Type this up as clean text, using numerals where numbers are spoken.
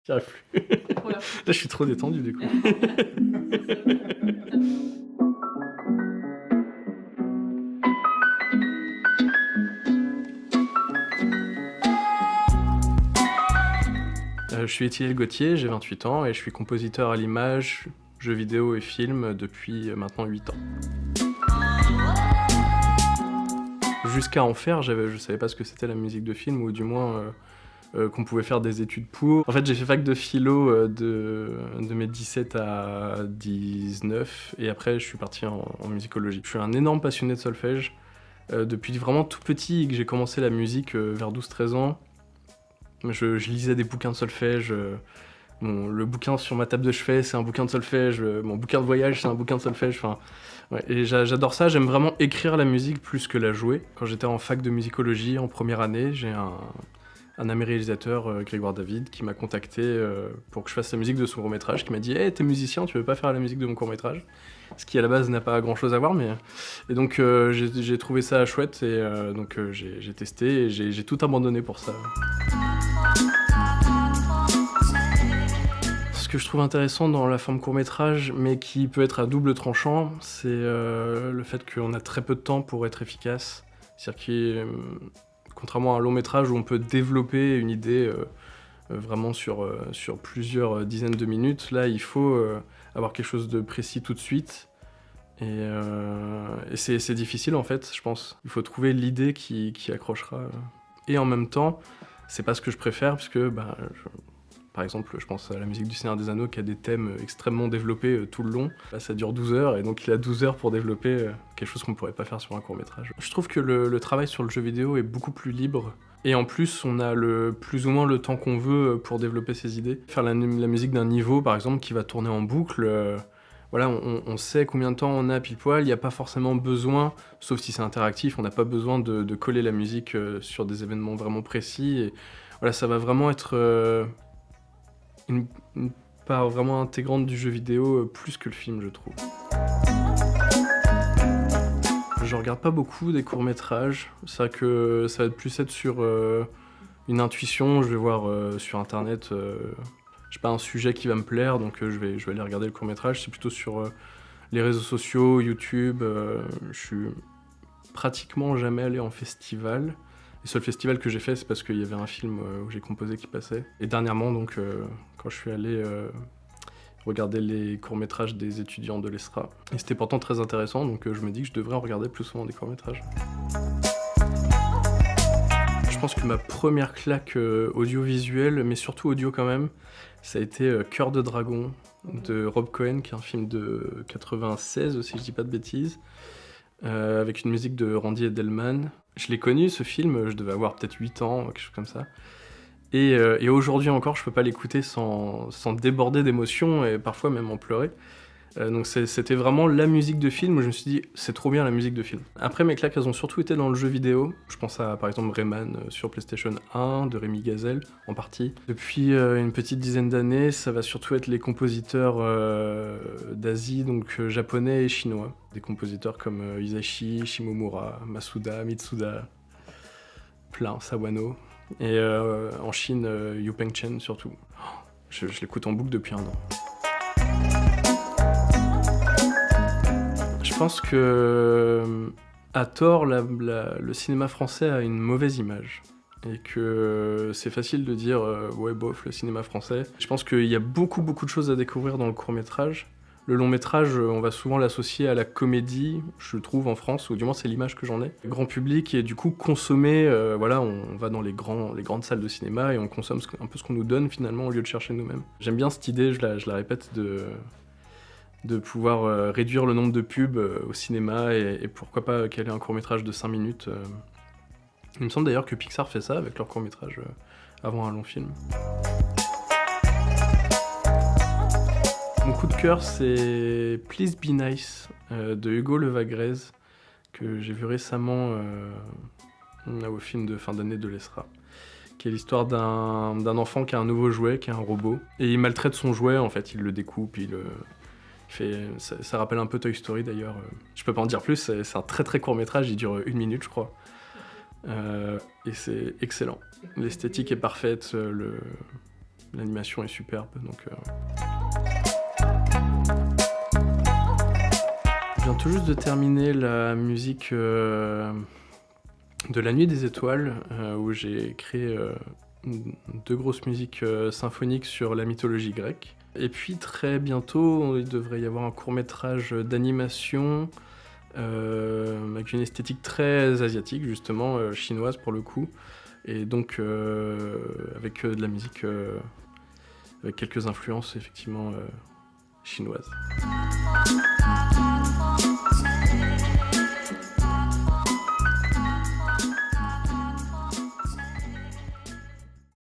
J'y arrive plus. Trop bien. Là, je suis trop détendu du coup. Je suis Étienne Gauthier, j'ai 28 ans et je suis compositeur à l'image, jeux vidéo et films depuis maintenant 8 ans. Jusqu'à en faire, je savais pas ce que c'était la musique de film, ou du moins qu'on pouvait faire des études pour. En fait, j'ai fait fac de philo de mes 17 à 19, et après je suis parti en musicologie. Je suis un énorme passionné de solfège. Depuis vraiment tout petit que j'ai commencé la musique vers 12-13 ans. Je lisais des bouquins de solfège. Le bouquin sur ma table de chevet, c'est un bouquin de solfège. Mon bouquin de voyage, c'est un bouquin de solfège. Enfin, ouais, et j'adore ça. J'aime vraiment écrire la musique plus que la jouer. Quand j'étais en fac de musicologie en première année, j'ai un ami réalisateur, Grégoire David, qui m'a contacté pour que je fasse la musique de son court-métrage, qui m'a dit hey, t'es musicien, tu veux pas faire la musique de mon court-métrage? Ce qui à la base n'a pas grand-chose à voir, mais... Et donc j'ai trouvé ça chouette, et donc j'ai testé, et j'ai tout abandonné pour ça. Ce que je trouve intéressant dans la forme court-métrage, mais qui peut être à double tranchant, c'est le fait qu'on a très peu de temps pour être efficace. C'est-à-dire contrairement à un long-métrage où on peut développer une idée vraiment sur plusieurs dizaines de minutes, là il faut avoir quelque chose de précis tout de suite. Et c'est difficile en fait, je pense. Il faut trouver l'idée qui accrochera. Et en même temps, c'est pas ce que je préfère, parce que par exemple, je pense à la musique du Seigneur des Anneaux qui a des thèmes extrêmement développés tout le long. Là, ça dure 12 heures, et donc il a 12 heures pour développer quelque chose qu'on pourrait pas faire sur un court-métrage. Je trouve que le travail sur le jeu vidéo est beaucoup plus libre. Et en plus, on a plus ou moins le temps qu'on veut pour développer ses idées. Faire la musique d'un niveau, par exemple, qui va tourner en boucle, voilà, on sait combien de temps on a pile poil, il n'y a pas forcément besoin, sauf si c'est interactif, on n'a pas besoin de coller la musique sur des événements vraiment précis. Et voilà, ça va vraiment être une part vraiment intégrante du jeu vidéo, plus que le film, je trouve. Je regarde pas beaucoup des courts-métrages, c'est vrai que ça va plus être sur une intuition. Je vais voir sur internet, j'ai pas un sujet qui va me plaire, donc je vais aller regarder le court-métrage. C'est plutôt sur les réseaux sociaux, YouTube. Je suis pratiquement jamais allé en festival. Le seul festival que j'ai fait, c'est parce qu'il y avait un film où j'ai composé qui passait. Et dernièrement, donc, quand je suis allé regarder les courts-métrages des étudiants de l'ESRA. Et c'était pourtant très intéressant, donc je me dis que je devrais en regarder plus souvent des courts-métrages. Je pense que ma première claque audiovisuelle, mais surtout audio quand même, ça a été Cœur de Dragon de Rob Cohen, qui est un film de 96, si je dis pas de bêtises, avec une musique de Randy Edelman. Je l'ai connu, ce film, je devais avoir peut-être 8 ans, quelque chose comme ça. Et aujourd'hui encore, je peux pas l'écouter sans déborder d'émotions, et parfois même en pleurer. Donc c'était vraiment la musique de film où je me suis dit, c'est trop bien la musique de film. Après, mes claques, elles ont surtout été dans le jeu vidéo. Je pense à, par exemple, Rayman sur PlayStation 1, de Rémi Gazelle, en partie. Depuis une petite dizaine d'années, ça va surtout être les compositeurs d'Asie, donc japonais et chinois. Des compositeurs comme Hisashi, Shimomura, Masuda, Mitsuda, plein, Sawano. Et en Chine, Yu Pengchen surtout. Je l'écoute en boucle depuis 1 an. Je pense que, à tort, le cinéma français a une mauvaise image. Et que c'est facile de dire ouais, bof, le cinéma français. Je pense qu'il y a beaucoup de choses à découvrir dans le court-métrage. Le long-métrage, on va souvent l'associer à la comédie, je trouve, en France, ou du moins c'est l'image que j'en ai. Grand public, et du coup consommé, voilà, on va dans les grandes salles de cinéma et on consomme un peu ce qu'on nous donne finalement, au lieu de chercher nous-mêmes. J'aime bien cette idée, je la répète, de pouvoir réduire le nombre de pubs au cinéma, et pourquoi pas caler un court-métrage de 5 minutes. Il me semble d'ailleurs que Pixar fait ça avec leur court-métrage avant un long film. Mon coup de cœur, c'est Please Be Nice de Hugo Levagrez, que j'ai vu récemment au film de fin d'année de l'ESRA, qui est l'histoire d'un enfant qui a un nouveau jouet, qui est un robot, et il maltraite son jouet, en fait, il le découpe, ça rappelle un peu Toy Story d'ailleurs. Je peux pas en dire plus, c'est un très court métrage, il dure 1 minute je crois. Et c'est excellent. L'esthétique est parfaite, l'animation est superbe, donc Je viens tout juste de terminer la musique de La Nuit des Étoiles, où j'ai créé 2 grosses musiques symphoniques sur la mythologie grecque. Et puis très bientôt, il devrait y avoir un court-métrage d'animation avec une esthétique très asiatique, justement, chinoise pour le coup, et donc avec de la musique avec quelques influences effectivement chinoises.